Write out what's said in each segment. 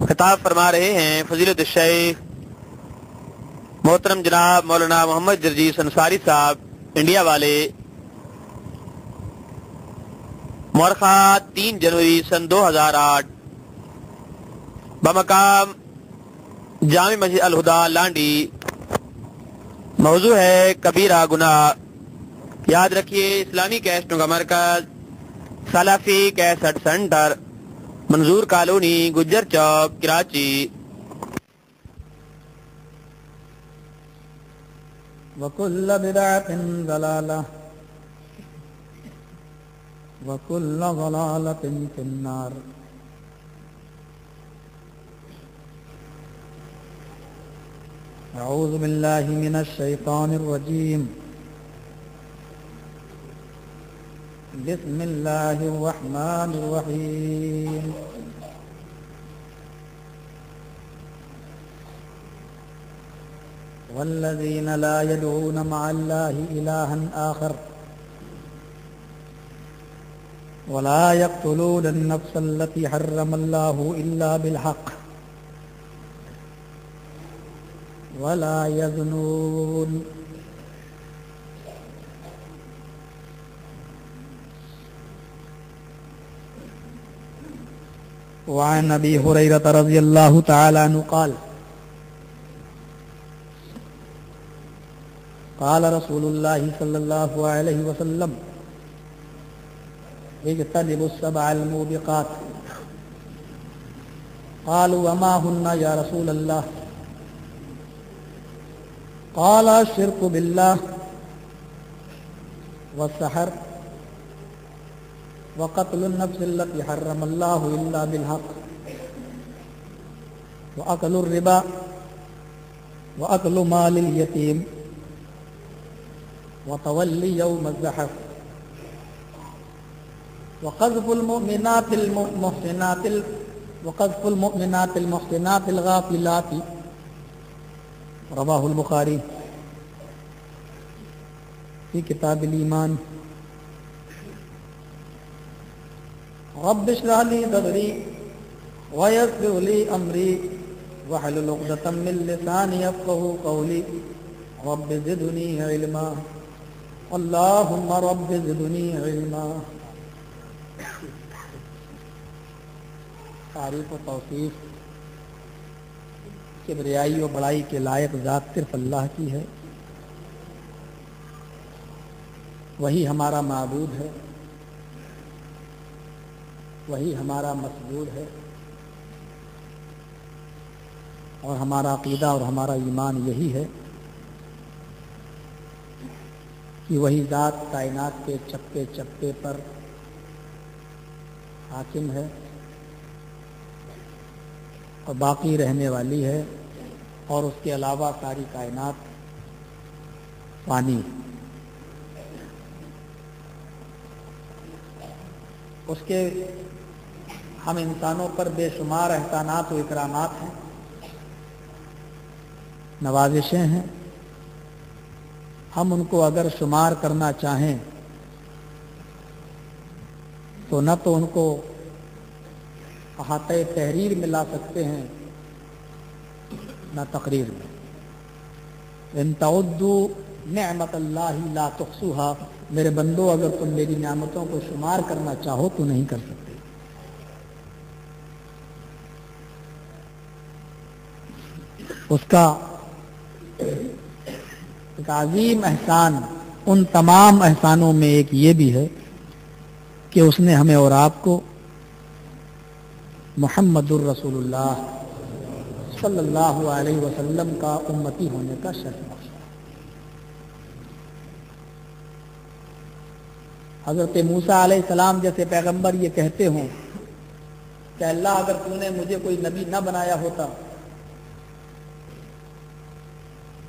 خطاب فرما رہے ہیں فضیلت الشیخ محترم جناب مولانا محمد جرجیس انصاری صاحب انڈیا والے، مورخہ 3 جنوری سن 2008 بمقام جامع مسجد الہدا لانڈی۔ موضوع ہے کبیرہ گناہ۔ یاد رکھیے اسلامی کیسٹوں کا مرکز سلفی کیسٹ سینٹر، منظور کالونی، گجر چوک، کراچی۔ وَكُلَّ بِدْعَةٍ ضَلَالَةٍ وَكُلَّ ضَلَالَةٍ فِي النَّارِ۔ اعوذ باللہ من الشیطان الرجیم، بسم اللہ الرحمن الرحیم۔ والذین لا يدعون مع اللہ الہا آخر ولا يقتلون النفس التي حرم الله إلا بالحق ولا يزنون۔ وعن ابي هريرة رضي الله تعالى عنه قال قال رسول الله صلى الله عليه وسلم اجتنبوا السبع الموبقات۔ قالوا وما هن يا رسول الله؟ قال الشرك بالله والسحر وقتل النفس التي حرم الله إلا بالحق وأكل الربا وأكل مال اليتيم وتولي يوم الزحف وقذف المؤمنات المحسنات الغافلات۔ رواہ البخاری فی کتاب الایمان۔ رب اشرح لي صدري ويسر لي امري واحلل عقدة من لساني يفقهوا قولي رب زدني علما اللهم رب زدني علما۔ تعریف و توصیف کبریائی و بڑائی کے لائق ذات صرف اللہ کی ہے۔ وہی ہمارا معبود ہے، وہی ہمارا مسجود ہے، اور ہمارا عقیدہ اور ہمارا ایمان یہی ہے کہ وہی ذات کائنات کے چپے چپے پر حاکم ہے اور باقی رہنے والی ہے، اور اس کے علاوہ ساری کائنات فانی۔ اس کے ہم انسانوں پر بے شمار احسانات و اکرامات ہیں، نوازشیں ہیں۔ ہم ان کو اگر شمار کرنا چاہیں تو نہ تو ان کو احاطۂ تحریر میں لا سکتے ہیں نہ تقریر میں۔ ان تعدوا نعمت اللہ لا تحصوها، میرے بندو اگر تم میری نعمتوں کو شمار کرنا چاہو تو نہیں کر سکتے۔ اس کا ایک عظیم احسان ان تمام احسانوں میں ایک یہ بھی ہے کہ اس نے ہمیں اور آپ کو محمد الرسول اللہ صلی اللہ علیہ وسلم کا امتی ہونے کا شرف بخشا۔ حضرت موسیٰ علیہ السلام جیسے پیغمبر یہ کہتے ہوں کہ اللہ اگر تو نے مجھے کوئی نبی نہ بنایا ہوتا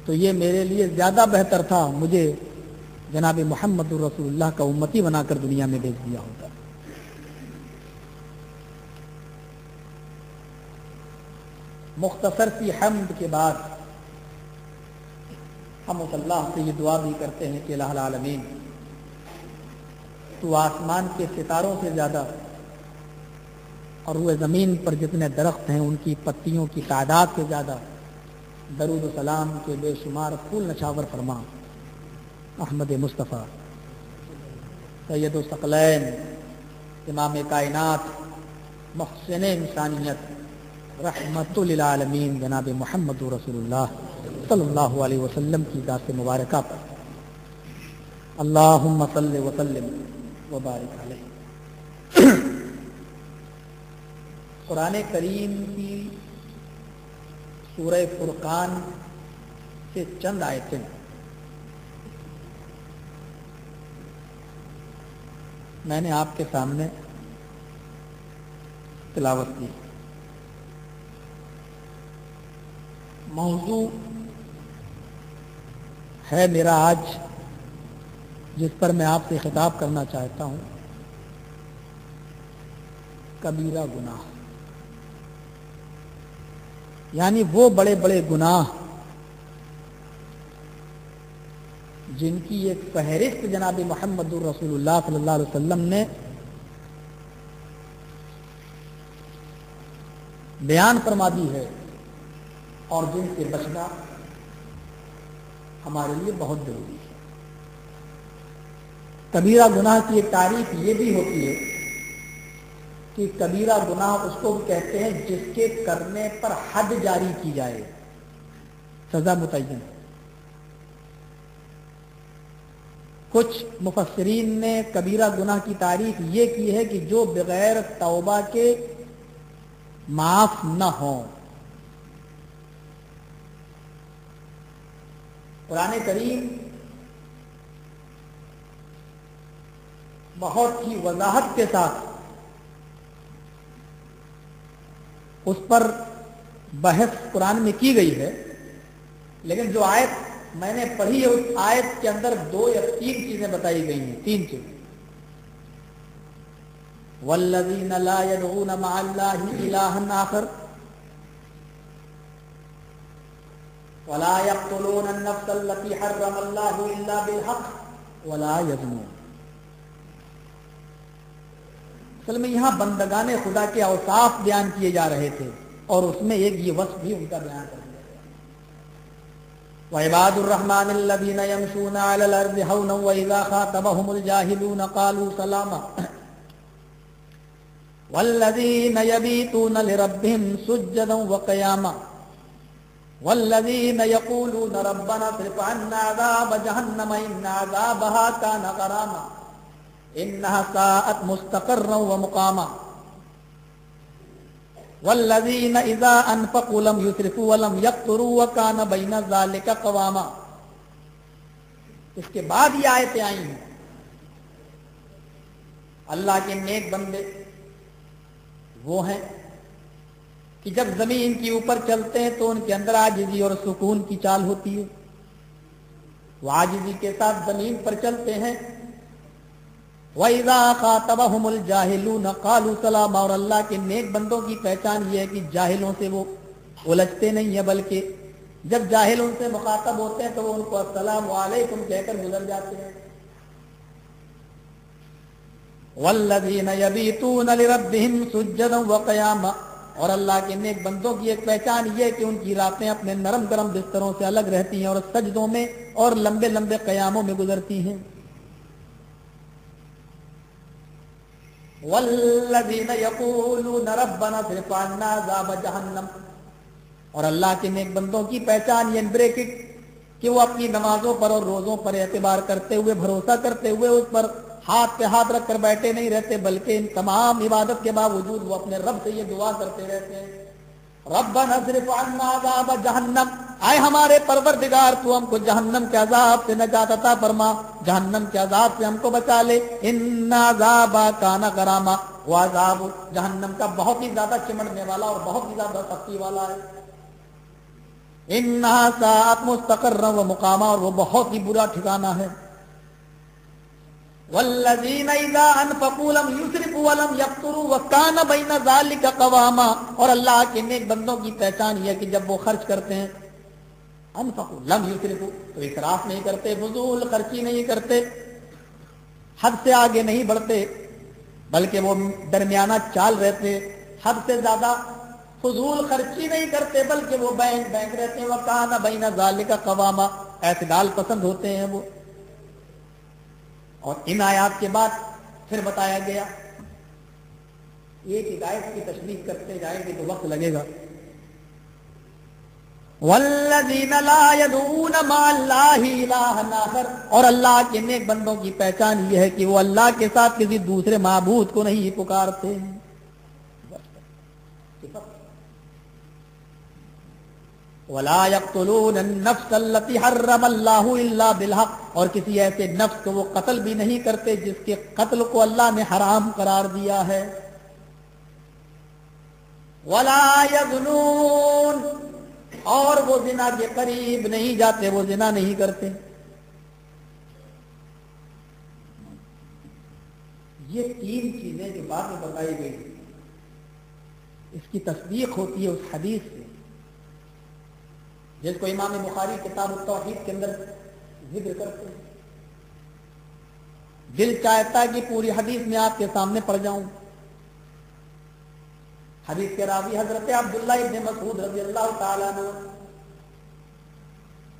تو یہ میرے لیے زیادہ بہتر تھا، مجھے جناب محمد الرسول اللہ کا امتی بنا کر دنیا میں بھیج دیا ہوتا۔ مختصر سی حمد کے بعد ہم اس اللہ سے یہ دعا بھی کرتے ہیں کہ الہ العالمین تو آسمان کے ستاروں سے زیادہ اور روئے زمین پر جتنے درخت ہیں ان کی پتیوں کی تعداد سے زیادہ درود و سلام کے بے شمار پھول نچھاور فرما احمد مصطفیٰ سید الثقلین امام کائنات محسن انسانیت رحمت للعالمین جناب محمد رسول اللہ صلی اللہ علیہ وسلم کی ذات مبارکہ پر اللہم صل وسلم وبارک علیہ۔ قرآن کریم کی سورہ فرقان سے چند آیتیں میں نے آپ کے سامنے تلاوت کی۔ موضوع ہے میرا آج جس پر میں آپ سے خطاب کرنا چاہتا ہوں، کبیرہ گناہ، یعنی وہ بڑے بڑے گناہ جن کی ایک فہرست جناب محمد رسول اللہ صلی اللہ علیہ وسلم نے بیان فرما دی ہے اور جن سے بچنا ہمارے لیے بہت ضروری ہے۔ کبیرہ گناہ کی ایک تعریف یہ بھی ہوتی ہے کہ کبیرہ گناہ اس کو کہتے ہیں جس کے کرنے پر حد جاری کی جائے، سزا متعین۔ کچھ مفسرین نے کبیرہ گناہ کی تعریف یہ کی ہے کہ جو بغیر توبہ کے معاف نہ ہوں۔ قرآن کریم بہت ہی وضاحت کے ساتھ اس پر بحث قرآن میں کی گئی ہے، لیکن جو آیت میں نے پڑھی ہے اس آیت کے اندر 2 یا 3 چیزیں بتائی گئی ہیں، 3 چیزیں۔ والذین لا يدعون مع اللہ الہا آخر ولا يقتلون النفس التي حرم اللہ الا بالحق ولا يزنون۔ اصل میں یہاں بندگان خدا کے اوصاف بیان کیے جا رہے تھے اور اس میں ایک یہ وصف بھی ان کا بیان کر دیا گیا۔ وعباد الرحمن الذين يمشون على الارض هونا واذا خاطبهم الجاهلون قالوا سلاما والذين يبيتون لربهم سجدا وقياما والذين يقولون ربنا اصرف عنا عذاب جهنم ان عذابها كان غراما انها ساءت مستقرا ومقاما والذین اذا انفقوا لم یسرفوا ولم یقتروا وکان بین ذلک قواما۔ اس کے بعد یہ آیتیں آئی ہیں، اللہ کے نیک بندے وہ ہیں کہ جب زمین کے اوپر چلتے ہیں تو ان کے اندر عاجزی اور سکون کی چال ہوتی ہے، وہ عاجزی کے ساتھ زمین پر چلتے ہیں۔ وَإِذَا خَاطَبَهُمُ الْجَاهِلُونَ قَالُوا سَلَامًا، اور اللہ کے نیک بندوں کی پہچان یہ ہے کہ جاہلوں سے وہ الجھتے نہیں ہیں، بلکہ جب جاہل ان سے مخاطب ہوتے ہیں تو وہ ان کو السلام علیکم کہہ کر گزر جاتے ہیں۔ وَالَّذِينَ يَبِيتُونَ لِرَبِّهِمْ سُجَّدًا وَقِيَامًا، اور اللہ کے نیک بندوں کی ایک پہچان یہ ہے کہ ان کی راتیں اپنے نرم گرم بستروں سے الگ رہتی ہیں اور سجدوں میں اور لمبے لمبے قیاموں میں گزرتی ہیں۔ والذین یقولون ربنا اصرف عنا عذاب جہنم، اور اللہ کے نیک بندوں کی پہچان یہ بریکٹ کہ وہ اپنی نمازوں پر اور روزوں پر اعتبار کرتے ہوئے، بھروسہ کرتے ہوئے اس پر ہاتھ پہ ہاتھ رکھ کر بیٹھے نہیں رہتے، بلکہ ان تمام عبادت کے باوجود وہ اپنے رب سے یہ دعا کرتے رہتے ہیں، ربنا اصرف عنا عذاب جہنم، اے ہمارے پروردگار تو ہم کو جہنم کے عذاب سے نجات عطا فرما، جہنم کے عذاب سے ہم کو بچا لے، ان عذاب کان غراما، وہ عذاب جہنم کا بہت ہی زیادہ چمڑنے والا اور بہت ہی زیادہ سختی والا ہے، انہا ساعت مستقرا و مقاما، اور وہ بہت ہی برا ٹھکانہ ہے۔ والذین اذا انفقوا لم یسرفوا ولم یقتروا وکان بین ذلک قواما، اور اللہ کے نیک بندوں کی پہچان یہ ہے کہ جب وہ خرچ کرتے ہیں، انفقوا لم یسرفوا، تو اسراف نہیں کرتے، فضول خرچی نہیں کرتے، حد سے آگے نہیں بڑھتے، بلکہ وہ درمیانہ چال رہتے، حد سے زیادہ فضول خرچی نہیں کرتے بلکہ وہ بینک رہتے ہیں. وَكَانَ بَيْنَ ذَلِكَ قَوَامًا اعتدال پسند ہوتے ہیں وہ. اور ان آیات کے بعد پھر بتایا گیا, ایک ہدایت کی تشریح کرتے جائیں گے تو وقت لگے گا. وَالَّذِينَ لَا يَدْعُونَ مَعَ اللَّهِ إِلَٰهًا آخَرَ, اور اللہ کے نیک بندوں کی پہچان یہ ہے کہ وہ اللہ کے ساتھ کسی دوسرے معبود کو نہیں پکارتے ہیں. وَلَا يَقْتُلُونَ النَّفْسَ الَّتِي حَرَّمَ اللَّهُ إِلَّا بِالْحَقِّ, اور کسی ایسے نفس کو وہ قتل بھی نہیں کرتے جس کے قتل کو اللہ نے حرام قرار دیا ہے. وَلَا يَزْنُونَ, اور وہ زنا کے قریب نہیں جاتے, وہ زنا نہیں کرتے. یہ تین چیزیں جو بعد میں بتائی گئی اس کی تصدیق ہوتی ہے اس حدیث سے جس کو امام بخاری کتاب التوحید کے اندر ذکر کرتے ہیں. دل چاہتا ہے کہ پوری حدیث میں آپ کے سامنے پڑھ جاؤں. حدیث کے راوی حضرت عبداللہ ابن مسعود رضی اللہ تعالیٰ عنہ.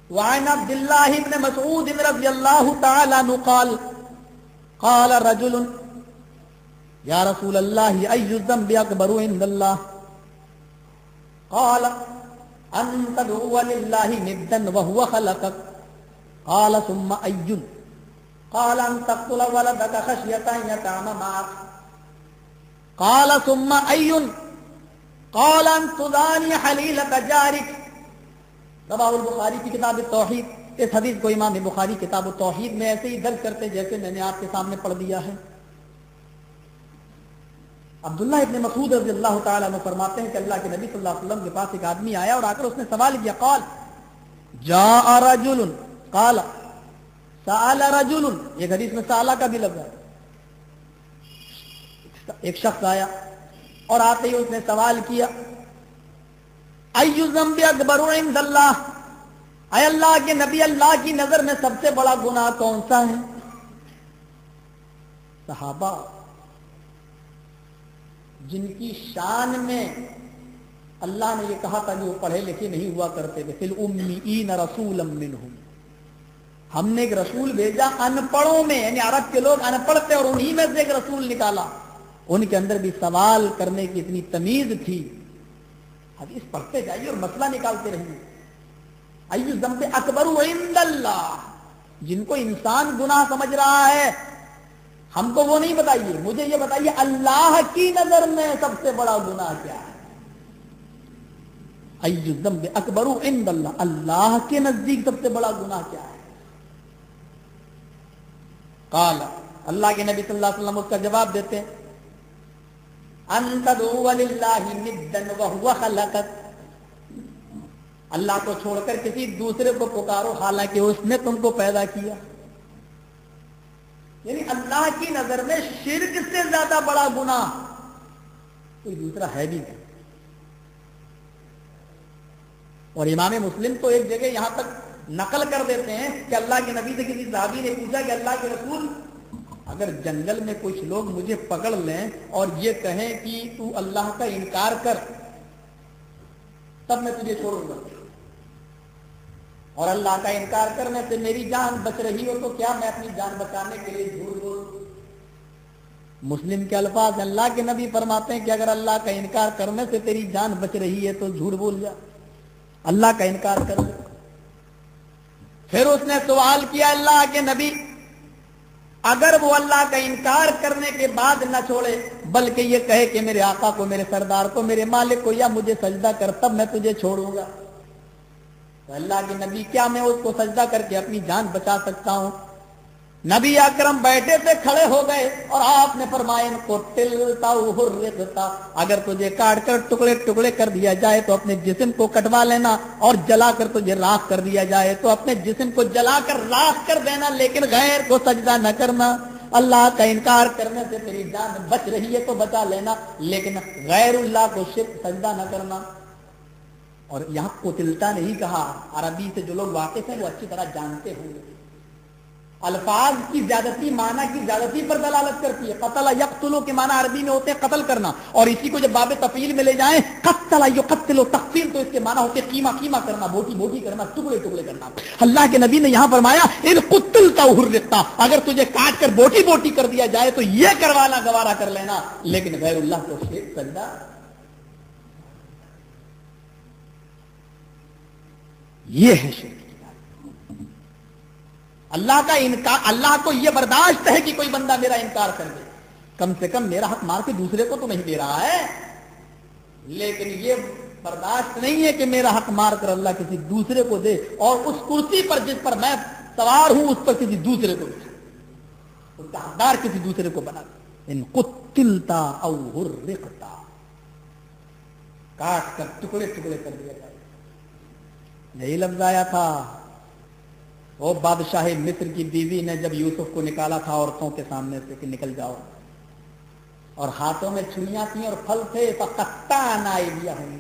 وعن عبداللہ ابن مسعود رضی اللہ تعالیٰ عنہ قال قال رجل یا رسول اللہ ای الذنب اکبر عند اللہ قال ان تدعو للہ ندا وهو خلقك قال ثم ای قال ان تقتل ولدك خشیة ان یطعم معك قال ثم ای قال ان تدانی حلیلة جارک. رواه البخاری کی کتاب التوحید. اس حدیث کو امام بخاری کتاب التوحید میں ایسے ہی درج کرتے جیسے میں نے آپ کے سامنے پڑھ دیا ہے. عبداللہ ابن مسعود رضی اللہ تعالیٰ عنہ فرماتے ہیں کہ اللہ کے نبی صلی اللہ علیہ وسلم کے پاس ایک آدمی آیا اور آ کر اس نے سوال کیا. قال جاء رجل قال سأل رجل, ایک حدیث میں سألہ کا بھی لفظ ہے. ایک شخص آیا اور آتے ہی اس نے سوال کیا ای الذنب اکبر عند اللہ, اے اللہ کے نبی اللہ کی نظر میں سب سے بڑا گناہ کون سا ہے؟ صحابہ جن کی شان میں اللہ نے یہ کہا تھا کہ وہ پڑھے لکھے نہیں ہوا کرتے تھے. فی الامیین رسولا منہم, ہم نے ایک رسول بھیجا ان پڑھوں میں, یعنی عرب کے لوگ ان پڑھ تھے اور انہی میں سے ایک رسول نکالا. ان کے اندر بھی سوال کرنے کی اتنی تمیز تھی. حدیث پڑھتے جائیے اور مسئلہ نکالتے رہیے. ای الذنب اکبر عند اللہ, جن کو انسان گناہ سمجھ رہا ہے ہم کو وہ نہیں بتائیے, مجھے یہ بتائیے اللہ کی نظر میں سب سے بڑا گناہ کیا ہے؟ ای الذنب اکبر عند اللہ, اللہ کے نزدیک سب سے بڑا گناہ کیا ہے؟ قال, اللہ کے نبی صلی اللہ علیہ وسلم اس کا جواب دیتے ہیں ان تدعو للہ ندا وهو خلقک, اللہ کو چھوڑ کر کسی دوسرے کو پکارو حالانکہ اس نے تم کو پیدا کیا. یعنی اللہ کی نظر میں شرک سے زیادہ بڑا گناہ کوئی دوسرا ہے بھی نہیں. اور امام مسلم تو ایک جگہ یہاں تک نقل کر دیتے ہیں کہ اللہ کے نبی سے کسی صحابی نے پوچھا کہ اللہ کے رسول اگر جنگل میں کچھ لوگ مجھے پکڑ لیں اور یہ کہیں کہ تو اللہ کا انکار کر تب میں تجھے چھوڑوں گا, اور اللہ کا انکار کرنے سے میری جان بچ رہی ہو تو کیا میں اپنی جان بچانے کے لیے جھوٹ بولوں؟ مسلم کے الفاظ اللہ کے نبی فرماتے ہیں کہ اگر اللہ کا انکار کرنے سے تیری جان بچ رہی ہے تو جھوٹ بول جا, اللہ کا انکار کر لے. پھر اس نے سوال کیا اللہ کے نبی اگر وہ اللہ کا انکار کرنے کے بعد نہ چھوڑے بلکہ یہ کہے کہ میرے آقا کو, میرے سردار کو, میرے مالک کو یا مجھے سجدہ کر تب میں تجھے چھوڑوں گا, تو اللہ کے نبی کیا میں اس کو سجدہ کر کے اپنی جان بچا سکتا ہوں؟ نبی اکرم بیٹھے تھے, کھڑے ہو گئے اور آپ نے فرمایا ان کو تلتا حرقتا, اگر تجھے کاٹ کر ٹکڑے ٹکڑے کر دیا جائے تو اپنے جسم کو کٹوا لینا, اور جلا کر تجھے راکھ کر دیا جائے تو اپنے جسم کو جلا کر راکھ کر دینا, لیکن غیر کو سجدہ نہ کرنا. اللہ کا انکار کرنے سے تیری جان بچ رہی ہے تو بچا لینا, لیکن غیر اللہ کو شرک سجدہ نہ کرنا. اور یہاں قتلتا نہیں کہا, عربی سے جو لوگ واقف ہیں وہ اچھی طرح جانتے ہوں گے. الفاظ کی زیادتی معنی کی زیادتی پر دلالت کرتی ہے. قتل یقتل کے معنی عربی میں ہوتے ہیں قتل کرنا, اور اسی کو جب باب تفعیل میں لے جائیں قتل یقتل تقتیل تو اس کے معنی ہوتے قیمہ قیمہ کرنا, بوٹی بوٹی کرنا, ٹکڑے ٹکڑے کرنا. اللہ کے نبی نے یہاں فرمایا ان قتلت او حرقت, اگر تجھے کاٹ کر بوٹی بوٹی کر دیا جائے تو یہ کروانا گوارا کر لینا, لیکن غیر اللہ کو شرک سجدہ, یہ ہے شرک. اللہ کا انکار, اللہ کو یہ برداشت ہے کہ کوئی بندہ میرا انکار کر دے, کم سے کم میرا حق مار کے دوسرے کو تو نہیں دے رہا ہے, لیکن یہ برداشت نہیں ہے کہ میرا حق مار کر اللہ کسی دوسرے کو دے, اور اس کرسی پر جس پر میں سوار ہوں اس پر کسی دوسرے کو دے, اس کا حقدار کسی دوسرے کو بنا دے. ان قتلتا او حرقتا, کاٹ کر ٹکڑے ٹکڑے کر دیا جائے. یہی لفظ آیا تھا وہ بادشاہ مصر کی بیوی نے جب یوسف کو نکالا تھا عورتوں کے سامنے سے کہ نکل جاؤ, اور ہاتھوں میں چھریاں تھیں اور پھل تھے. فقطعنا ایدیہن,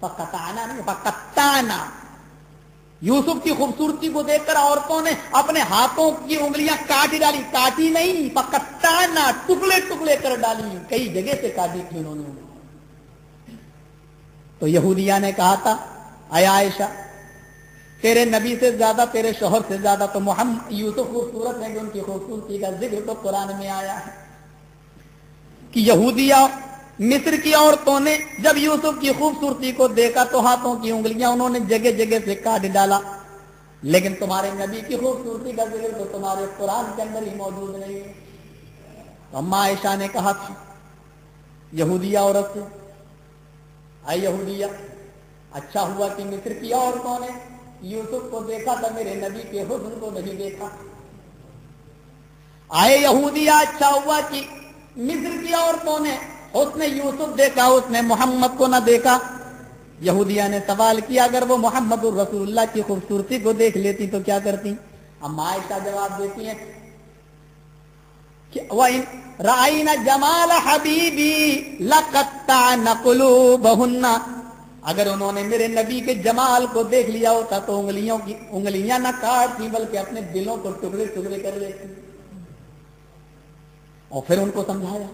فقطعنا نہیں فقطعنا. یوسف کی خوبصورتی کو دیکھ کر عورتوں نے اپنے ہاتھوں کی انگلیاں کاٹ ڈالی, کاٹی نہیں فقطعنا, ٹکڑے ٹکڑے کر ڈالی, کئی جگہ سے کاٹی تھی انہوں نے. تو یہودیہ نے کہا تھا اے عائشہ تیرے نبی سے زیادہ, تیرے شوہر سے زیادہ تو محمد یوسف خوبصورت ہیں کہ ان کی خوبصورتی کا ذکر تو قرآن میں آیا ہے کہ یہودیہ مصر کی عورتوں نے جب یوسف کی خوبصورتی کو دیکھا تو ہاتھوں کی انگلیاں انہوں نے جگہ جگہ سے کاٹ ڈالا, لیکن تمہارے نبی کی خوبصورتی کا ذکر تو تمہارے قرآن کے اندر ہی موجود نہیں ہے. تو اما عائشہ نے کہا تھا یہودیہ عورت سے, اے یہودیہ اچھا ہوا کہ مصر کی عورتوں نے یوسف کو دیکھا تھا, میرے نبی کے حسن کو نہیں دیکھا. آئے یہودیہ اچھا ہوا کہ مصر کی عورتوں نے حسن یوسف دیکھا, اس نے محمد کو نہ دیکھا. یہودیہ نے سوال کیا اگر وہ محمد الرسول اللہ کی خوبصورتی کو دیکھ لیتی تو کیا کرتی؟ اما عائشہ جواب دیتی ہیں کہ وَإِن رَأَيْنَ جَمَالَ حَبِيبِي لَقَطَّعْنَ قُلُوبَهُنَّ, اگر انہوں نے میرے نبی کے جمال کو دیکھ لیا ہوتا تو انگلیاں نہ کاٹتی بلکہ اپنے دلوں کو ٹکڑے ٹکڑے کر لیتی. اور پھر ان کو سمجھایا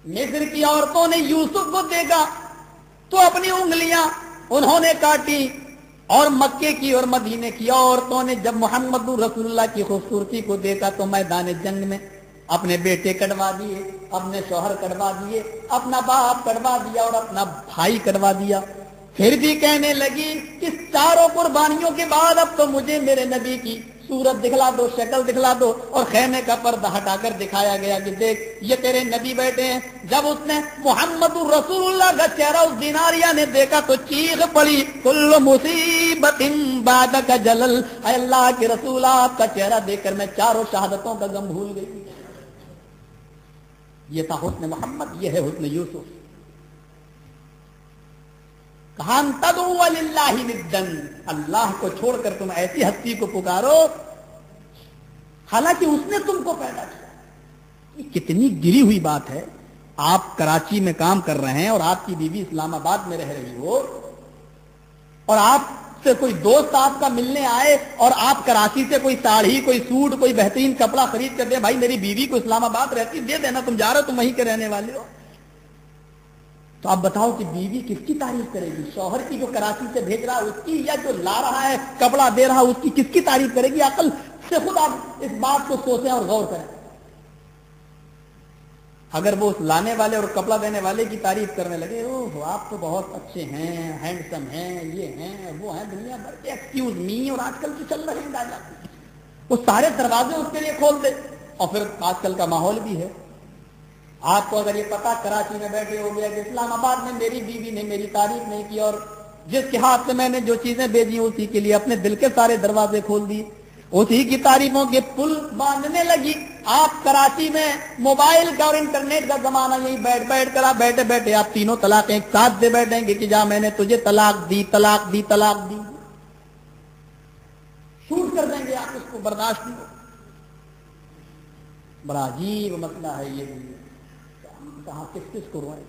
مصر کی عورتوں نے یوسف کو دیکھا تو اپنی انگلیاں انہوں نے کاٹی, اور مکے کی اور مدینے کی عورتوں نے جب محمد رسول اللہ کی خوبصورتی کو دیکھا تو میدان جنگ میں اپنے بیٹے کٹوا دیے, اپنے شوہر کٹوا دیے, اپنا باپ کٹوا دیا اور اپنا بھائی کٹوا دیا. پھر بھی کہنے لگی کہ چاروں قربانیوں کے بعد اب تو مجھے میرے نبی کی صورت دکھلا دو, شکل دکھلا دو. اور خیمے کا پردہ ہٹا کر دکھایا گیا کہ دیکھ یہ تیرے نبی بیٹے ہیں. جب اس نے محمد الرسول اللہ کا چہرہ اس دیناریہ نے دیکھا تو چیخ پڑی کل مصیبت بعدک جلل, اے اللہ کے رسول آپ کا چہرہ دیکھ کر میں چاروں شہادتوں کا غم بھول گئی. یہ تھا حسن محمد, یہ ہے حسن یوسف. کہاں تدعو للہ ندن, اللہ کو چھوڑ کر تم ایسی ہستی کو پکارو حالانکہ اس نے تم کو پیدا کیا. یہ کتنی گری ہوئی بات ہے. آپ کراچی میں کام کر رہے ہیں اور آپ کی بیوی اسلام آباد میں رہ رہی ہو, اور آپ سے کوئی دوست آپ کا ملنے آئے اور آپ کراچی سے کوئی ساڑھی, کوئی سوٹ, کوئی بہترین کپڑا خرید کر دے, بھائی میری بیوی کو اسلام آباد رہتی دے دینا, تم جا رہے ہو تم وہیں کے رہنے والے ہو. تو آپ بتاؤ کہ بیوی کس کی تعریف کرے گی؟ شوہر کی جو کراچی سے بھیج رہا ہے اس کی, یا جو لا رہا ہے کپڑا دے رہا ہے اس کی, کس کی تعریف کرے گی؟ عقل سے خود آپ اس بات کو سوچیں اور غور کریں. اگر وہ اس لانے والے اور کپڑا دینے والے کی تعریف کرنے لگے, اوہ آپ تو بہت اچھے ہیں, ہینڈسم ہیں, یہ ہیں وہ ہیں, دنیا بھر کے ایکسکیوز می اور آج کل جو چل رہے ہیں وہ سارے دروازے اس کے لیے کھول دے. اور پھر آج کل کا ماحول بھی ہے, آپ کو اگر یہ پتا کراچی میں بیٹھے ہو گیا کہ اسلام آباد میں میری بیوی نے میری تعریف نہیں کی, اور جس کے ہاتھ سے میں نے جو چیزیں بھیجی اسی کے لیے اپنے دل کے سارے دروازے کھول دیے, اسی کی تعریفوں کے پل باندھنے لگی. آپ کراچی میں موبائل کا اور انٹرنیٹ کا زمانہ, یہی بیٹھ کر آپ بیٹھے بیٹھے آپ تینوں طلاق ایک ساتھ دے بیٹھیں گے کہ جا میں نے تجھے طلاق دی, طلاق دی, طلاق دی, شوٹ کر دیں گے آپ, اس کو برداشت نہیں. بڑا عجیب مسئلہ ہے یہ. کہاں کس کو روئے.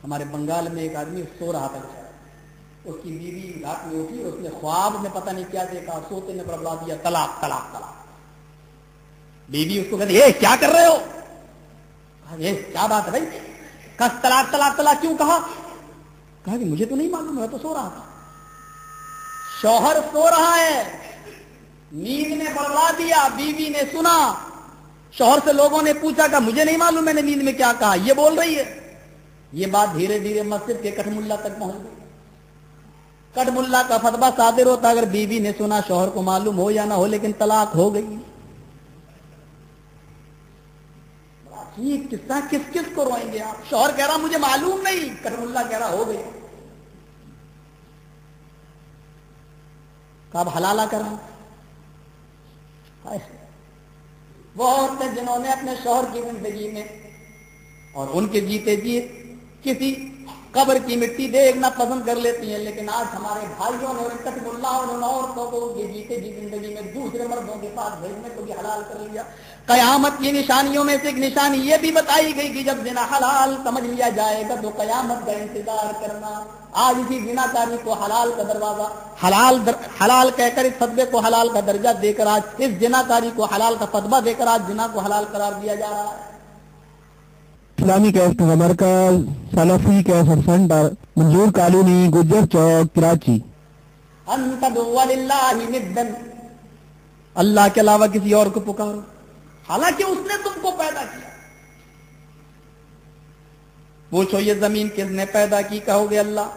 ہمارے بنگال میں ایک آدمی سو رہا تھا, اس کی بیوی رات میں اٹھی اور اس نے خواب میں پتہ نہیں کیا دیکھا, سوتے نے بڑبڑا دیا طلاق طلاق طلاق. بیوی اس کو کہتی ہے کیا کر رہے ہو؟ یہ کیا بات ہے بھائی؟ کہا طلاق طلاق طلاق کیوں کہا؟ کہا کہ مجھے تو نہیں معلوم, میں تو سو رہا تھا. شوہر سو رہا ہے, نیند نے بڑبڑا دیا, بیوی نے سنا, شوہر سے لوگوں نے پوچھا کہ مجھے نہیں معلوم میں نے نیند میں کیا کہا, یہ بول رہی ہے. یہ بات دھیرے دھیرے مسجد کے کٹ ملا تک پہنچ گئی. کٹ ملا کا فتویٰ صادر ہوتا, اگر بیوی نے سنا شوہر کو معلوم ہو یا نہ ہو لیکن طلاق ہو گئی. یہ قصہ کس کس کو روئیں گے آپ؟ شوہر کہہ رہا مجھے معلوم نہیں, کٹ ملا کہہ رہا ہو گئی. کب حلالہ کرا. وہ عورتیں جنہوں نے اپنے شوہر کی زندگی میں اور ان کے جیتے جی کسی قبر کی مٹی دیکھنا پسند کر لیتی ہیں, لیکن آج ہمارے بھائیوں نے اور کٹ ملا اور ان عورتوں کو ان کے جیتے جی زندگی میں دوسرے مردوں کے پاس بھیجنے کو بھی حلال کر لیا. قیامت کی نشانیوں میں سے ایک نشانی یہ بھی بتائی گئی کہ جب زنا حلال سمجھ لیا جائے گا تو قیامت کا انتظار کرنا. آج اسی زنا کاری کو حلال کا دروازہ حلال کہہ کر اس فتوے کو حلال کا درجہ دے کر, آج اس زنا کاری کو حلال کا فتویٰ دے کر آج زنا کو حلال قرار دیا جا رہا ہے. اسلامی کیسٹ کا مرکز سلفی کیسٹ سینٹر منظور کالونی گجر چوک کراچی. ان تدعوا للہ ندا, اللہ کے علاوہ کسی اور کو پکارو حالانکہ اس نے تم کو پیدا کیا. پوچھو یہ زمین کس نے پیدا کی, کہو گے اللہ.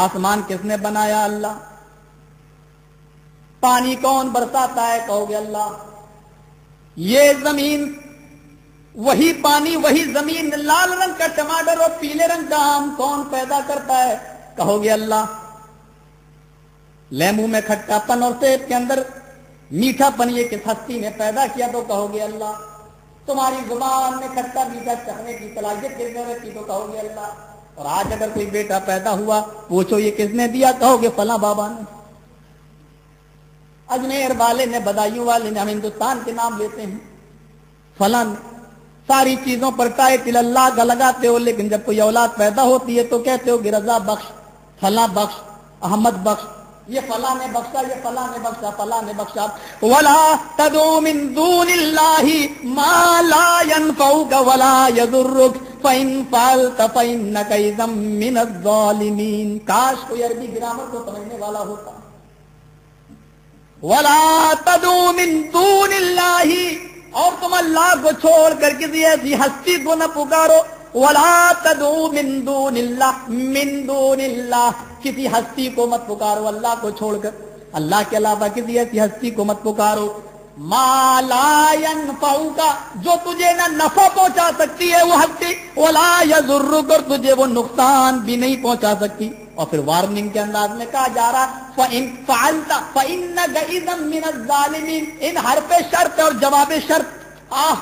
آسمان کس نے بنایا, اللہ. پانی کون برساتا ہے, کہو گے اللہ. یہ زمین وہی پانی وہی زمین, لال رنگ کا ٹماٹر اور پیلے رنگ کا آم کون پیدا کرتا ہے, کہو گے اللہ. لیمو میں کھٹا پن اور سیب کے اندر میٹھا پن یہ کس ہستی نے پیدا کیا, تو کہو گے اللہ. تمہاری زبان میں کھٹا میٹھا چکھنے کی صلاحیت کس نے رکھی, تو کہو گے اللہ. اور آج اگر کوئی بیٹا پیدا ہوا, پوچھو یہ کس نے دیا, کہو گے فلاں بابا نے, اجمیر والے نے, بدایوں والے نے. ہم ہندوستان کے نام لیتے ہیں, فلاں. ساری چیزوں پر ٹائٹل اللہ کا لگاتے ہو, لیکن جب کوئی اولاد پیدا ہوتی ہے تو کہتے ہو کہ رضا بخش, فلاں بخش, احمد بخش, یہ فلاں نے بخشا, یہ فلاں نے بخشا, فلاں نے بخشا. وَلَا تَدْعُ مِن دُونِ اللَّهِ مَا لَا يَنفَعُكَ وَلَا يَضُرُّكَ فَإِن فَعَلْتَ فَإِنَّكَ إِذًا مِّنَ الظَّالِمِينَ. کاش کوئی عربی گرامر کو سمجھنے والا ہوتا. وَلَا تَدْعُ مِن دُونِ اللَّهِ, اور تم اللہ کو چھوڑ کر کسی ایسی ہستی کو نہ پکارو. وَلَا تَدْعُ مِن دُونِ اللَّهِ, مِن دُونِ اللَّهِ, کسی ہستی کو مت پکارو اللہ کو چھوڑ کر. اللہ کے علاوہ کسی ایسی ہستی کو مت پکارو. ما لا ينفعك, جو تجھے نہ نفع پہنچا سکتی ہے وہ ہستی, ولا يضرك, اور تجھے وہ نقصان بھی نہیں پہنچا سکتی. اور پھر وارننگ کے انداز میں کہا جا رہا فَإِن فَعَلْتَ فَإِنَّكَ إِذًا مِّنَ الظَّالِمِينَ. ان حرف شرط اور جواب شرط,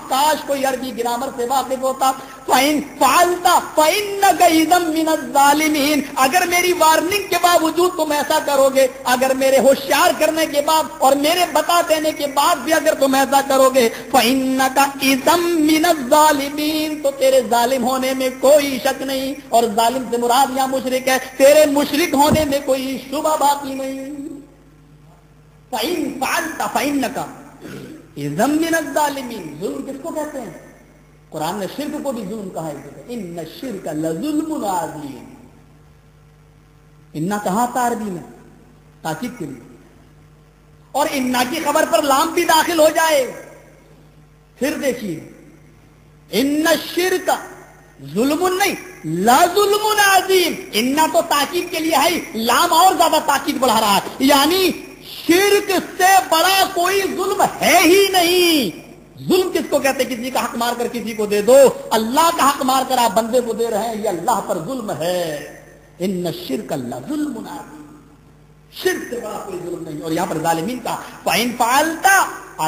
کاش کوئی عربی گرامر سے واقف ہوتا. فَإِن فَعَلْتَ فَإِنَّكَ إِذًا مِّنَ الظَّالِمِينَ, اگر میری وارننگ کے باوجود تم ایسا کرو گے, اگر میرے ہوشیار کرنے کے بعد اور میرے بتا دینے کے بعد بھی اگر تم ایسا کرو گے, فَإِنَّكَ إِذًا مِّنَ الظَّالِمِينَ, تو تیرے ظالم ہونے میں کوئی شک نہیں. اور ظالم سے مراد یہاں مشرک ہے, تیرے مشرک ہونے میں کوئی شبہ باقی نہیں. فَإِن فَعَلْتَ فَإِنَّكَ إِذًا مِّنَ الظَّالِمِينَ. ظلم کس کو کہتے ہیں؟ قرآن نے شرک کو بھی ظلم کہا ہے. ان الشرک لظلم عظیم. انا کہاں تھا عربی میں تاکید کے لیے, اور انا کی خبر پر لام بھی داخل ہو جائے. پھر دیکھیے, ان الشرک ظلم نہیں, لظلم عظیم. انا تو تاکید کے لیے ہے, لام اور زیادہ تاکید بڑھا رہا ہے, یعنی شرک سے بڑا کوئی ظلم ہے ہی نہیں. ظلم کس کو کہتے ہیں؟ کسی کا حق مار کر کسی کو دے دو. اللہ کا حق مار کر آپ بندے کو دے رہے ہیں, یہ اللہ پر ظلم ہے. ان الشرک لظلم عظیم, شرک سے بڑا کوئی ظلم نہیں. اور یہاں پر ظالمین کا فَإِن فَعَلْتَ,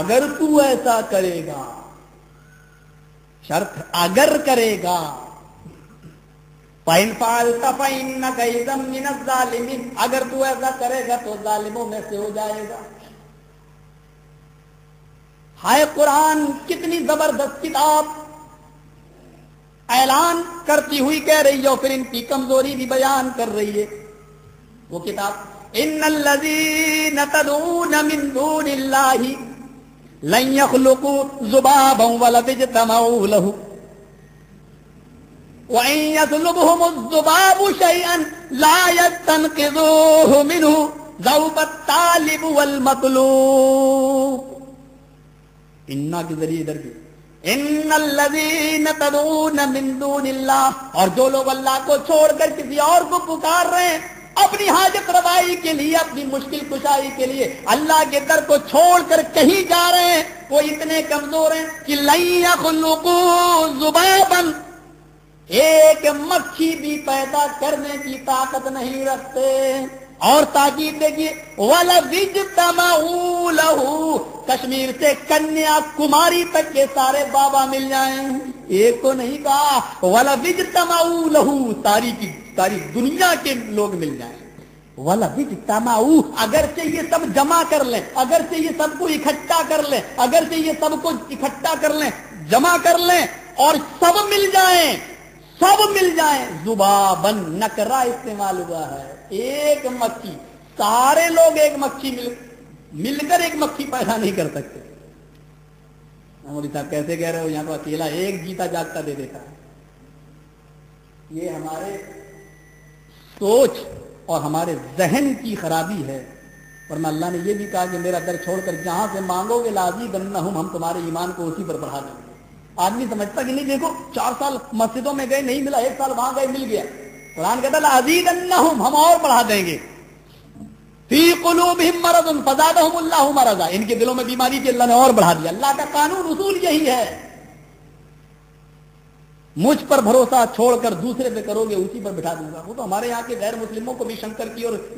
اگر تو ایسا کرے گا, شرط اگر کرے گا. فَإِن فَعَلْتَ فَإِنَّكَ إِذًا مِّنَ الظَّالِمِينَ, اگر تو ایسا کرے گا تو ظالموں میں سے ہو جائے گا. ہائے قرآن کتنی زبردست کتاب, اعلان کرتی ہوئی کہہ رہی ہے اور پھر ان کی کمزوری بھی بیان کر رہی ہے. وہ کتاب ان الذین تدعون من دون اللہ لن يخلقوا ذبابا ولو اجتمعوا له وإن يسلبهم الذباب شيئا لا يستنقذوه منه ضعف الطالب والمطلوب. انا کے ذریعے ادھر بھی ان الذین تدعون من دون اللہ، اور جو لوگ اللہ کو چھوڑ کر کسی اور کو پکار رہے ہیں اپنی حاجت روائی کے لیے، اپنی مشکل کشائی کے لیے، اللہ کے در کو چھوڑ کر کہیں جا رہے ہیں، وہ اتنے کمزور ہیں کہ لن يخلقوا ذبابا، ایک مکھی بھی پیدا کرنے کی طاقت نہیں رکھتے. اور تاکید دیکھیے وَلَوِ اجْتَمَعُوا لَهُ، کشمیر سے کنیا کماری تک کے سارے بابا مل جائیں، ایک کو نہیں کہا، وَلَوِ اجْتَمَعُوا لَهُ، ساری دنیا کے لوگ مل جائیں. وَلَوِ اجْتَمَعُوا، اگرچہ یہ سب جمع کر لیں، اگرچہ یہ سب کو اکٹھا کر لیں، اگرچہ یہ سب کو اکٹھا کر لیں، جمع کر لیں اور سب مل جائیں، سب مل جائیں. ذبابن نکرہ استعمال ہوا ہے، ایک مکھی، سارے لوگ ایک مکھی مل کر ایک مکھی پیدا نہیں کر سکتے. مولوی صاحب کیسے کہہ رہے ہو، یہاں تو اکیلا ایک جیتا جاگتا دے دیتا ہے. یہ ہمارے سوچ اور ہمارے ذہن کی خرابی ہے. ورنہ اللہ نے یہ بھی کہا کہ میرا در چھوڑ کر جہاں سے مانگو گے لازیدنہم، ہم تمہارے ایمان کو اسی پر بڑھا دیں گے. آدمی سمجھتا کہ نہیں، دیکھو 4 سال مسجدوں میں گئے نہیں ملا، 1 سال وہاں گئے مل گیا. قرآن کہتا ہے لازیدنہم، ہم اور بڑھا دیں گے. فی قلوبہم مرض فزادہم اللہ مرضا، ان کے دلوں میں بیماری تھی اللہ نے اور بڑھا دیا. اللہ کا قانون اصول یہی ہے، مجھ پر بھروسہ چھوڑ کر دوسرے پہ کرو گے اسی پر بٹھا دوں گا. وہ تو ہمارے یہاں کے غیر مسلموں کو بھی شنکر کی اور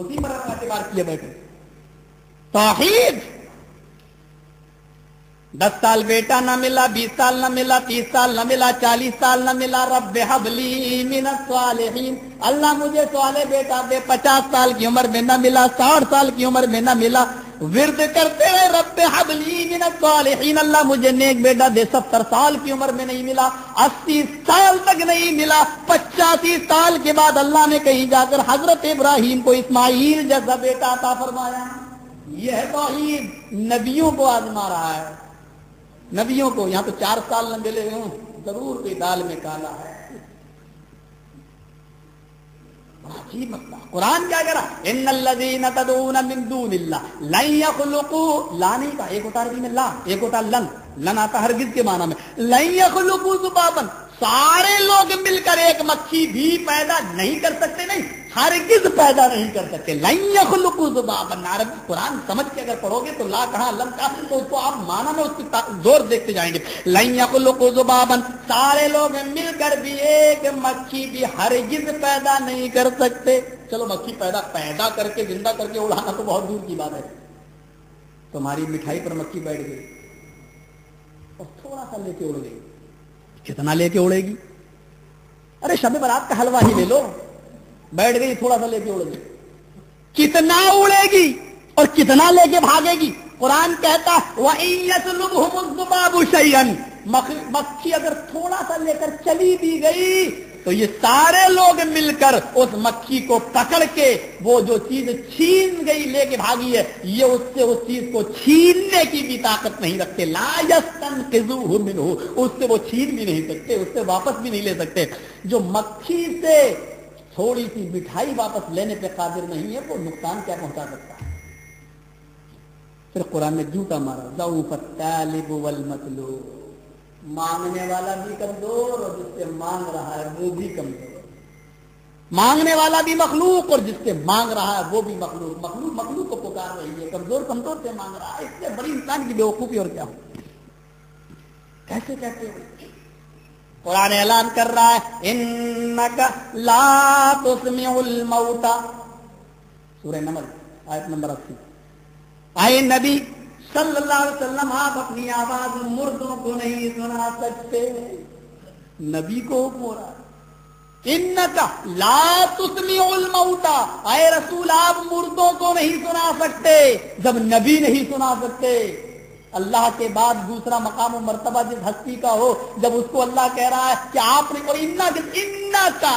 اسی پر اعتبار کیے بیٹھے. توحید 10 سال بیٹا نہ ملا، 20 سال نہ ملا، 30 سال نہ ملا، 40 سال نہ ملا، رب حب لی من الصالحین، اللہ مجھے صالح بیٹا دے. 50 سال کی عمر میں نہ ملا، 60 سال کی عمر میں نہ ملا، ورد کرتے ہیں رب حب لی من الصالحین، اللہ مجھے نیک بیٹا دے. 70 سال کی عمر میں نہیں ملا، 80 سال تک نہیں ملا، 85 سال کے بعد اللہ نے کہیں جا کر حضرت ابراہیم کو اسماعیل جیسا بیٹا عطا فرمایا. یہ ہے توحید. نبیوں کو آزما رہا ہے، نبیوں کو. یہاں تو 4 سال نہ ملے ہوں، ضرور کوئی دال میں کالا ہے. عجیب مسئلہ. قرآن کیا کہہ رہا؟ ان الذین تدعون من دون اللہ لن یخلقوا، لا نہیں کہا، ایک ہوتا عربی میں لا، ایک ہوتا لن. لن آتا ہرگز کے معنی میں. لن یخلقوا ذبابا، سارے لوگ مل کر ایک مکھی بھی پیدا نہیں کر سکتے، نہیں ہرگز پیدا نہیں کر سکتے. لن یخلقوا ذبابا، عربی قرآن سمجھ کے اگر پڑھو گے تو لا کہا لن کہا تو اس کو آپ معنی میں اس کی زور دیکھتے جائیں گے. لن یخلقوا ذبابا، سارے لوگ مل کر بھی ایک مکھی بھی ہرگز پیدا نہیں کر سکتے. چلو مکھی پیدا کر کے زندہ کر کے اڑانا تو بہت دور کی بات ہے. تمہاری مٹھائی پر مکھی بیٹھ گئی اور تھوڑا سا لے کے اڑ گئی، کتنا لے کے اڑے گی؟ ارے شب برات کا حلوہ ہی لے لو، بیٹھ گئی تھوڑا سا لے کے اڑ گئی، کتنا اڑے گی اور کتنا لے کے بھاگے گی؟ قرآن کہتا وَإِن يَسْلُبْهُمُ الذُّبَابُ شَيْئًا، مکھی اگر تھوڑا سا لے کر چلی بھی گئی تو یہ سارے لوگ مل کر اس مکھی کو پکڑ کے وہ جو چیز چھین گئی لے کے بھاگی ہے، یہ اس سے اس چیز کو چھیننے کی بھی طاقت نہیں رکھتے. لا يستنقذوه منه، اس سے وہ چھین بھی نہیں سکتے، اس سے واپس بھی نہیں لے سکتے. جو مکھی سے تھوڑی سی مٹھائی واپس لینے پہ قادر نہیں ہے، وہ نقصان کیا پہنچا سکتا ہے؟ پھر قرآن نے جوتا مارا، ضعف الطالب والمطلوب، مانگنے والا بھی کمزور اور جس سے مانگ رہا ہے وہ بھی کمزور. مانگنے والا بھی مخلوق اور جس سے مانگ رہا ہے وہ بھی مخلوق. مخلوق کو پکار رہی ہے، کمزور سے مانگ رہا ہے. اس سے بڑی انسان کی بیوقوفی اور کیا ہو؟ کیسے کہتے ہو؟ قرآن اعلان کر رہا ہے انک لا تسمع الموتى، سورہ نمل آیت نمبر 80. آئے نبی صلی اللہ علیہ وسلم، آپ اپنی آواز مردوں کو نہیں سنا سکتے. نبی کو حکم ہو رہا ہے انک لا تسمع الموتى، اے رسول آپ مردوں کو نہیں سنا سکتے. جب نبی نہیں سنا سکتے، اللہ کے بعد دوسرا مقام و مرتبہ جس ہستی کا ہو، جب اس کو اللہ کہہ رہا ہے کہ آپ نے، اور انکا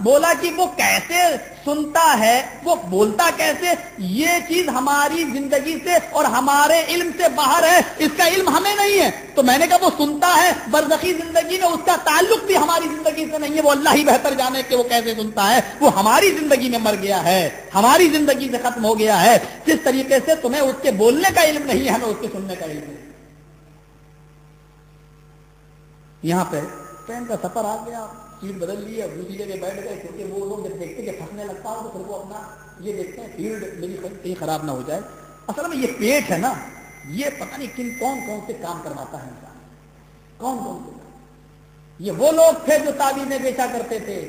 بولا کہ وہ کیسے سنتا ہے، وہ بولتا کیسے، یہ چیز ہماری زندگی سے اور ہمارے علم سے باہر ہے، اس کا علم ہمیں نہیں ہے۔ تو میں نے کہا وہ سنتا ہے برزخی زندگی میں، اس کا تعلق بھی ہماری زندگی سے نہیں ہے، وہ اللہ ہی بہتر جانے کہ وہ کیسے سنتا ہے، وہ ہماری زندگی میں مر گیا ہے، ہماری زندگی سے ختم ہو گیا ہے۔ جس طریقے سے تمہیں اس کے بولنے کا علم نہیں ہے، ہمیں اس کے سننے کا علم ہے۔ یہاں پہ ٹرین کا سفر آ گیا، سیٹ بدل لی ہے، دوسری جگہ بیٹھ گئے، کیونکہ وہ لوگ جب دیکھتے کہ پھنسنے لگتا ہو تو پھر وہ اپنا یہ دیکھتے ہیں فیلڈ میری کہیں خراب نہ ہو جائے۔ اصل میں یہ پیٹ ہے نا، یہ پتہ نہیں کون کون سے کام کرواتا ہے انسان، کون کون سے کام۔ یہ وہ لوگ تھے جو تعویذیں بیچا کرتے تھے،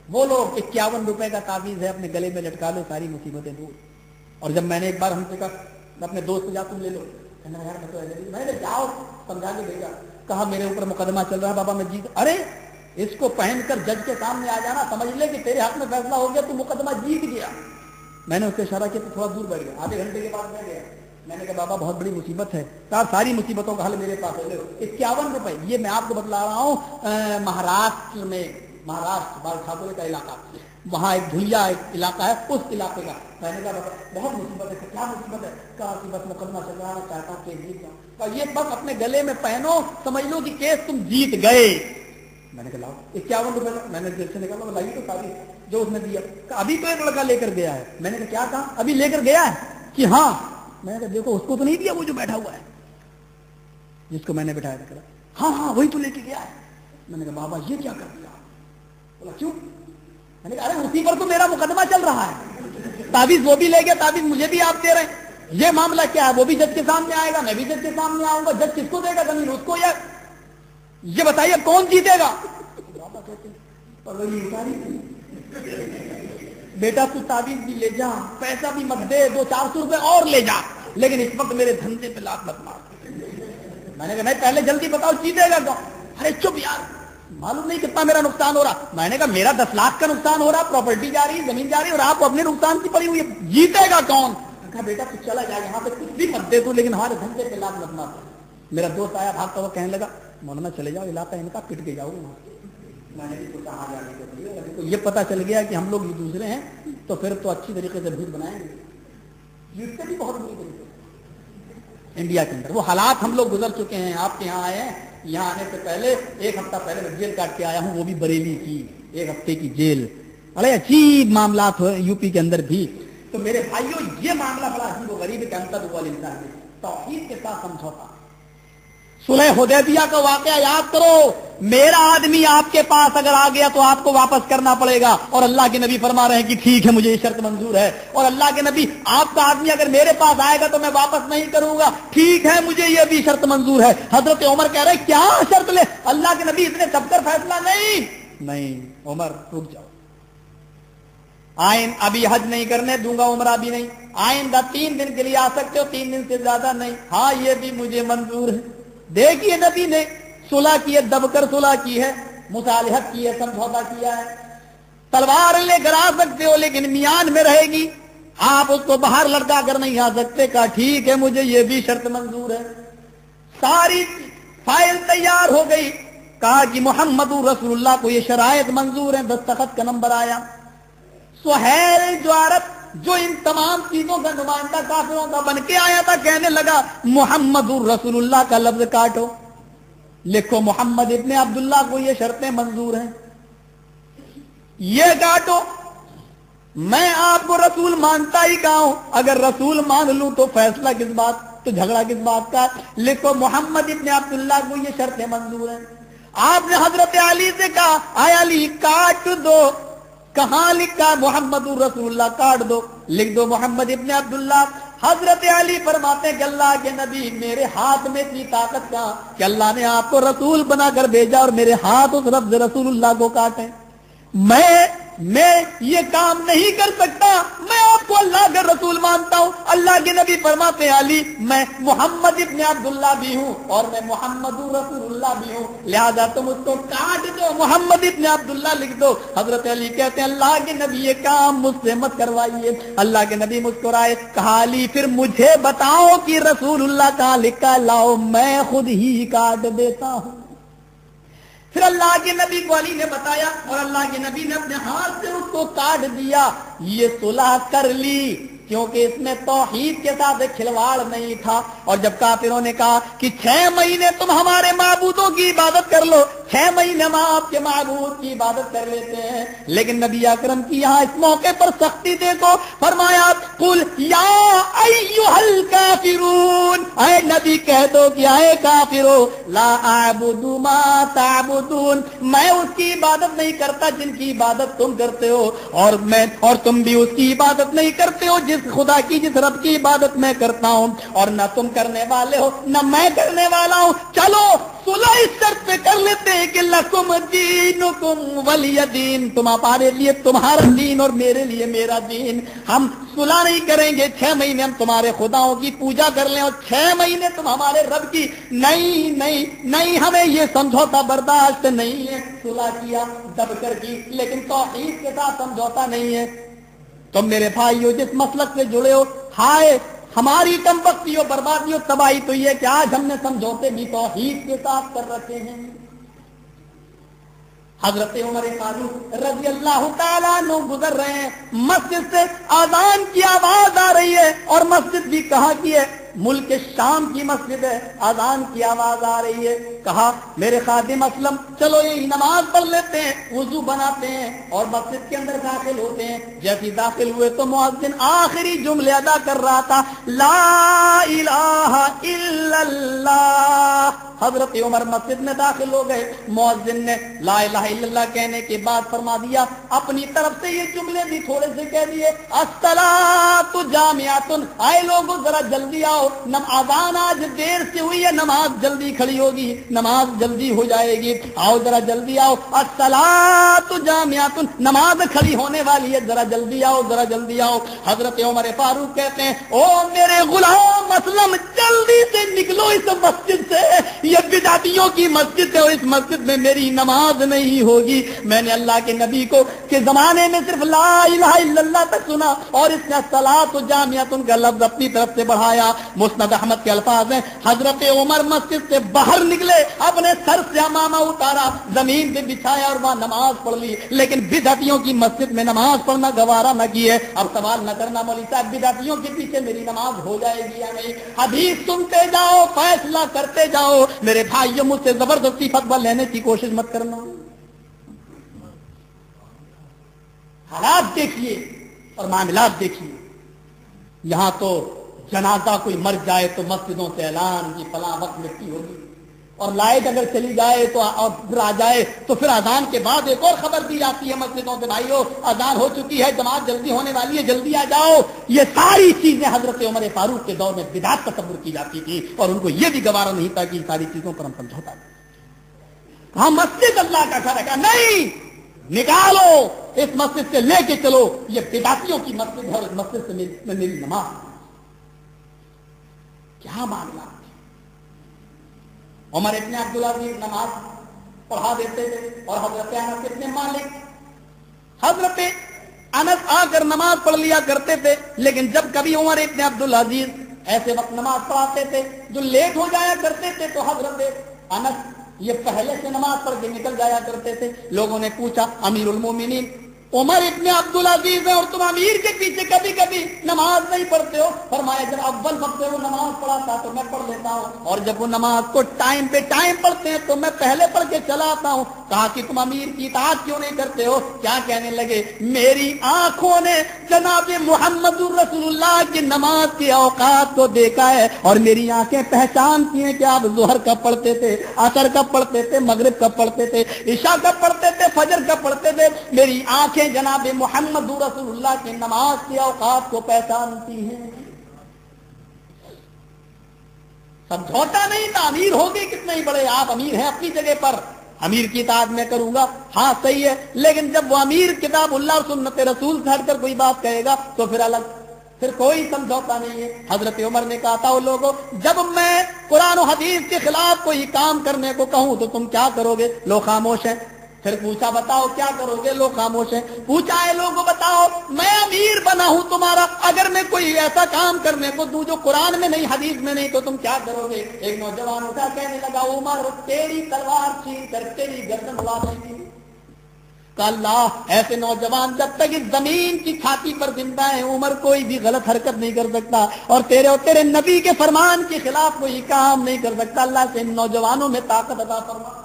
وہ لوگ 51 روپے کا تعویذ ہے اپنے گلے میں لٹکا لو ساری مصیبتیں دور۔ اور جب میں نے ایک بار ہم سے کہا میں اپنے دوست سے جا تم لے لو، کہنا یار میں تو ایسے میں نے جاؤ سمجھا کے بھیجا، کہا میرے اوپر مقدمہ چل رہا ہے بابا میں جیت، ارے اس کو پہن کر جج کے سامنے آ جانا، سمجھ لے کہ تیرے حق میں فیصلہ ہو گیا، تو مقدمہ جیت گیا۔ میں نے اس سے اشارہ کیا تو تھوڑا دور بیٹھ گیا، آدھے گھنٹے کے بعد میں گیا، میں نے کہا بابا بہت بڑی مصیبت ہے، کہا ساری مصیبتوں کا حل میرے پاس ہے، 51 روپے، یہ میں آپ کو بتلا رہا ہوں مہاراشٹر میں، مہاراشٹر بال ٹھاکرے کا علاقہ، وہاں ایک دھلیا ایک علاقہ ہے، اس علاقے کا۔ میں نے کہا بہت مصیبت ہے، کیا مصیبت ہے؟ کہا کہ بس مقدمہ چل رہا ہے، چاہتا ہوں کہ جیت جاؤں۔ کہا یہ بس اپنے گلے میں پہنو، سمجھ لو کہ کیس تم جیت گئے۔ میں نے کہا لاؤ 51 روپے، میں نے جیل سے نکالا، لائیے تو ساری جو اس نے دیا۔ ابھی تو ایک لڑکا لے کر گیا ہے۔ میں نے کہا کیا کہا؟ ابھی لے کر گیا ہے کہ ہاں؟ میں نے کہا دیکھو اس کو تو نہیں دیا، وہ جو بیٹھا ہوا ہے جس کو میں نے بٹھایا تھا، ہاں ہاں وہی تو لے کے گیا ہے۔ میں نے کہا بابا یہ کیا کر دیا؟ بولا کیوں؟ میں نے کہا ارے اسی پر تو میرا مقدمہ چل رہا ہے، تعویذ وہ بھی لے گیا، تعویذ مجھے بھی آپ دے رہے ہیں، یہ معاملہ کیا ہے؟ وہ بھی جج کے سامنے آئے گا، میں بھی جج کے سامنے آؤں گا، جج کس کو دے گا زمین؟ اس کو؟ یا یہ بتائیے کون جیتے گا؟ بابا کہتے بیٹا تو تعویذ بھی لے جا، پیسہ بھی مت دے، 200-400 روپے اور لے جا، لیکن اس وقت میرے دھندے پہ لات مت مار۔ میں نے کہا نہیں پہلے جلدی بتاؤ جیتے گا کون؟ ارے چپ یار، معلوم نہیں کتنا میرا نقصان ہو رہا۔ میں نے کہا میرا 10 لاکھ کا نقصان ہو رہا، پراپرٹی جا رہی، زمین جا رہی، اور آپ اپنے نقصان کی پڑی ہوئی ہے، جیتے گا کون؟ کہا بیٹا تو چلا جائے، یہاں پہ کچھ بھی مت دے تو، لیکن ہمارے دھندے پہ لات مت مار۔ میرا دوست آیا بھاگتا ہوا کہنے لگا مولانا چلے جاؤ، علاقہ ان کا پٹ کے جاؤ وہاں۔ میں نے بھی کہاں جانے کے لیے، یہ پتا چل گیا کہ ہم لوگ ایک دوسرے ہیں تو پھر تو اچھی طریقے سے بھوت بنائیں گے، جیتتے بھی بہت بری طریقے سے۔ انڈیا کے اندر وہ حالات ہم لوگ گزر چکے ہیں۔ آپ کے یہاں آئے ہیں، یہاں آنے سے پہلے 1 ہفتہ پہلے میں جیل کاٹ کے آیا ہوں، وہ بھی بریلی کی 1 ہفتے کی جیل۔ بڑے عجیب معاملات ہوئے یو پی کے اندر بھی۔ تو میرے بھائیوں یہ معاملہ بڑا عجیب و غریب ہے، توحید کے ساتھ سمجھوتا۔ صلح حدیبیہ کا واقعہ یاد کرو، میرا آدمی آپ کے پاس اگر آ گیا تو آپ کو واپس کرنا پڑے گا، اور اللہ کے نبی فرما رہے ہیں کہ ٹھیک ہے مجھے یہ شرط منظور ہے، اور اللہ کے نبی آپ کا آدمی اگر میرے پاس آئے گا تو میں واپس نہیں کروں گا، ٹھیک ہے مجھے یہ بھی شرط منظور ہے۔ حضرت عمر کہہ رہے کیا شرط لے؟ اللہ کے نبی اتنے سب کر فیصلہ نہیں عمر رک جاؤ، ابھی حج نہیں کرنے دوں گا، عمرہ بھی نہیں، آئندہ 3 دن کے لیے آ سکتے ہو، 3 دن سے زیادہ نہیں۔ ہاں یہ بھی مجھے منظور ہے۔ دیکھیے نبی نے صلح کی ہے، دب کر صلح کی ہے، مصالحت کی ہے، سمجھوتا کیا ہے۔ تلوار لے کر آ سکتے ہو لیکن میان میں رہے گی، آپ اس کو باہر لٹکا کر نہیں آ سکتے۔ کہا ٹھیک ہے مجھے یہ بھی شرط منظور ہے۔ ساری فائل تیار ہو گئی، کہا کہ محمد رسول اللہ کو یہ شرائط منظور ہیں، دستخط کا نمبر آیا۔ سہیل جو عرب جو ان تمام چیزوں کا نمائندہ کافروں کا بن کے آیا تھا، کہنے لگا محمد رسول اللہ کا لفظ کاٹو، لکھو محمد ابن عبداللہ کو یہ شرطیں منظور ہیں، یہ کاٹو۔ میں آپ کو رسول مانتا ہی کہا ہوں، اگر رسول مان لوں تو فیصلہ کس بات، تو جھگڑا کس بات کا؟ لکھو محمد ابن عبداللہ کو یہ شرطیں منظور ہیں۔ آپ نے حضرت علی سے کہا اے علی کاٹ دو، کہاں لکھا؟ محمد رسول اللہ، کاٹ دو، لکھ دو محمد ابن عبداللہ۔ حضرت علی فرماتے ہیں کہ اللہ کے نبی میرے ہاتھ میں اتنی طاقت کہاں کہ اللہ نے آپ کو رسول بنا کر بھیجا اور میرے ہاتھ اس لفظ رسول اللہ کو کاٹے؟ میں یہ کام نہیں کر سکتا، میں آپ کو اللہ کا رسول مانتا ہوں۔ اللہ کے نبی فرماتے ہیں علی میں محمد ابن عبداللہ بھی ہوں اور میں محمد رسول اللہ بھی ہوں، لہذا تم اس کو کاٹ دو، محمد ابن عبداللہ لکھ دو۔ حضرت علی کہتے ہیں اللہ کے نبی یہ کام مجھ سے مت کروائیے۔ اللہ کے نبی مسکرائے، کہا علی پھر مجھے بتاؤ کہ رسول اللہ کہاں لکھا، لاؤ میں خود ہی کاٹ دیتا ہوں۔ پھر اللہ کے نبی کو علی نے بتایا اور اللہ کے نبی نے اپنے ہاتھ سے اس کو کاٹ دیا. یہ صلح کر لی کیونکہ اس میں توحید کے ساتھ ایک کھلواڑ نہیں تھا. اور جب کافروں نے کہا کہ 6 مہینے تم ہمارے معبودوں کی عبادت کر لو, 6 مہینے ہم آپ کے معبود کی عبادت کر لیتے ہیں, لیکن نبی اکرم کی یہاں اس موقع پر سختی دیکھو, فرمایا قل یا ایھا الکافرون, اے نبی کہہ دو کہ اے کافرو, لا اعبد ما تعبدون, میں اس کی عبادت نہیں کرتا جن کی عبادت تم کرتے ہو, اور تم بھی اس کی عبادت نہیں کرتے ہو جس خدا کی, جس رب کی عبادت میں کرتا ہوں, اور نہ تم کرنے والے ہو نہ میں کرنے والا ہوں. چلو صلح اس شرط پہ کر لیتے ہیں کہ لکم دینکم ولی دین, تمہارے لیے تمہارا دین اور میرے لیے میرا دین. ہم صلح نہیں کریں گے 6 مہینے ہم تمہارے خداؤں کی پوجا کر لیں اور 6 مہینے تم ہمارے رب کی. نہیں نہیں نہیں, ہمیں یہ سمجھوتا برداشت نہیں ہے. صلح کیا دب کر کی, لیکن توحید کے ساتھ سمجھوتا نہیں ہے. تم میرے بھائیو جس مسلک سے جڑے ہو, ہائے ہماری کم بختی و بربادی و تباہی تو یہ کہ آج ہم نے سمجھوتے بھی توحید کے ساتھ کر رکھے ہیں. حضرت عمر فاروق رضی اللہ تعالیٰ عنہ گزر رہے ہیں, مسجد سے اذان کی آواز آ رہی ہے, اور مسجد بھی کہاں کی ہے؟ ملک شام کی مسجد ہے. اذان کی آواز آ رہی ہے, کہا میرے خادم اسلم چلو یہی نماز پڑھ لیتے ہیں, وضو بناتے ہیں اور مسجد کے اندر داخل ہوتے ہیں. جیسے داخل ہوئے تو مؤذن آخری جملے ادا کر رہا تھا, لا الہ الا اللہ. حضرت عمر مسجد میں داخل ہو گئے, مؤذن نے لا الہ الا اللہ کہنے کے بعد فرما دیا, اپنی طرف سے یہ جملے بھی تھوڑے سے کہہ دیے, الصلاۃ جامعۃ, آئے لوگوں ذرا جلدی آؤ, اذان آج دیر سے ہوئی ہے, نماز جلدی کھڑی ہوگی, نماز جلدی ہو جائے گی, آؤ ذرا جلدی آؤ. الصلاۃ جامعۃ, نماز کھڑی ہونے والی ہے, ذرا جلدی آؤ ذرا جلدی آؤ. حضرت عمر فاروق کہتے ہیں, او میرے غلام اسلم جلدی سے نکلو اس مسجد سے, یہ بدعتیوں کی مسجد ہے اور اس مسجد میں میری نماز نہیں ہوگی. میں نے اللہ کے نبی کو کے زمانے میں صرف لا الہ الا اللہ تک سنا, اور اس نے الصلاۃ جامعۃ کا لفظ اپنی طرف سے بڑھایا. مسند احمد کے الفاظ ہیں, حضرت عمر مسجد سے باہر نکلے, اپنے سر سے امامہ اتارا, زمین پہ بچھایا اور وہاں نماز پڑھ لی. لیکن بدعتیوں کی مسجد میں نماز پڑھنا گوارا نہ کیے. اب سوال نہ کرنا مولوی صاحب بدعتیوں کے پیچھے میری نماز ہو جائے گی یا نہیں, حدیث سنتے جاؤ فیصلہ کرتے جاؤ. میرے بھائیوں مجھ سے زبردستی فتویٰ لینے کی کوشش مت کرنا. حالات دیکھیے اور معاملات دیکھیے. یہاں تو جنازہ کوئی مر جائے تو مسجدوں سے اعلان کی فلاں وقت مٹی ہوگی, اور لائٹ اگر چلی جائے تو اور پھر آ جائے تو پھر اذان کے بعد ایک اور خبر دی جاتی ہے مسجدوں سے, بھائیو اذان ہو چکی ہے, جماعت جلدی ہونے والی ہے, جلدی آ جاؤ. یہ ساری چیزیں حضرت عمر فاروق کے دور میں بدعت تصور کی جاتی تھی, اور ان کو یہ بھی گوارا نہیں تھا کہ ان ساری چیزوں پر ہم سمجھوتا. ہاں مسجد اللہ کا گھر ہے, نہیں نکالو اس مسجد سے لے کے چلو, یہ بدعتیوں کی مسجد ہے اور اس مسجد سے میری نماز. کیا معاملہ. عمر ابن عبدالعزیز نماز پڑھا دیتے تھے, اور حضرت انس ابن مالک, حضرت انس آ کر نماز پڑھ لیا کرتے تھے. لیکن جب کبھی عمر ابن عبدالعزیز ایسے وقت نماز پڑھاتے تھے جو لیٹ ہو جایا کرتے تھے, تو حضرت انس یہ پہلے سے نماز پڑھ کے نکل جایا کرتے تھے. لوگوں نے پوچھا, امیر المومنین عمر ابن عبدالعزیز ہے اور تم امیر کے پیچھے کبھی کبھی نماز نہیں پڑھتے ہو؟ فرمایا جب اول وقت وہ نماز پڑھاتا تو میں پڑھ لیتا ہوں, اور جب وہ نماز کو ٹائم پہ ٹائم پڑھتے ہیں تو میں پہلے پڑھ کے چلا آتا ہوں. کہا کہ تم امیر کی اطاعت کیوں نہیں کرتے ہو؟ کیا کہنے لگے, میری آنکھوں نے جناب محمد رسول اللہ کی نماز کے اوقات کو دیکھا ہے, اور میری آنکھیں پہچانتی ہیں کہ آپ ظہر کب پڑھتے تھے, عصر کب پڑھتے تھے, مغرب کب پڑھتے تھے, عشاء کب پڑھتے تھے, فجر کب پڑھتے تھے. میری آنکھیں جناب محمد رسول اللہ کی نماز کے اوقات کو پہچانتی ہیں. سمجھوتا نہیں تھا. امیر ہو گئے کتنے ہی بڑے, آپ امیر ہیں اپنی جگہ پر, امیر کی اطاعت میں کروں گا, ہاں صحیح ہے, لیکن جب وہ امیر کتاب اللہ اور سنت رسول سے ہٹ کر کوئی بات کہے گا تو پھر الگ, پھر کوئی سمجھوتا نہیں ہے. حضرت عمر نے کہا تھا وہ لوگوں, جب میں قرآن و حدیث کے خلاف کوئی کام کرنے کو کہوں تو تم کیا کرو گے؟ لوگ خاموش ہیں. پھر پوچھا بتاؤ کیا کرو گے؟ لوگ خاموش ہیں. پوچھا ہے لوگوں بتاؤ میں امیر بنا ہوں تمہارا, اگر میں کوئی ایسا کام کرنے کو دوں جو قرآن میں نہیں حدیث میں نہیں تو تم کیا کرو گے؟ ایک نوجوان اٹھا کہنے لگا عمر تیری تلوار چھین کر تیری گردن اڑا دیں گے. کہ اللہ ایسے نوجوان جب تک اس زمین کی چھاتی پر زندہ ہے عمر کوئی بھی غلط حرکت نہیں کر سکتا اور تیرے نبی کے فرمان کے خلاف کوئی کام نہیں کر سکتا. اللہ سے ان نوجوانوں میں طاقت عطا فرما.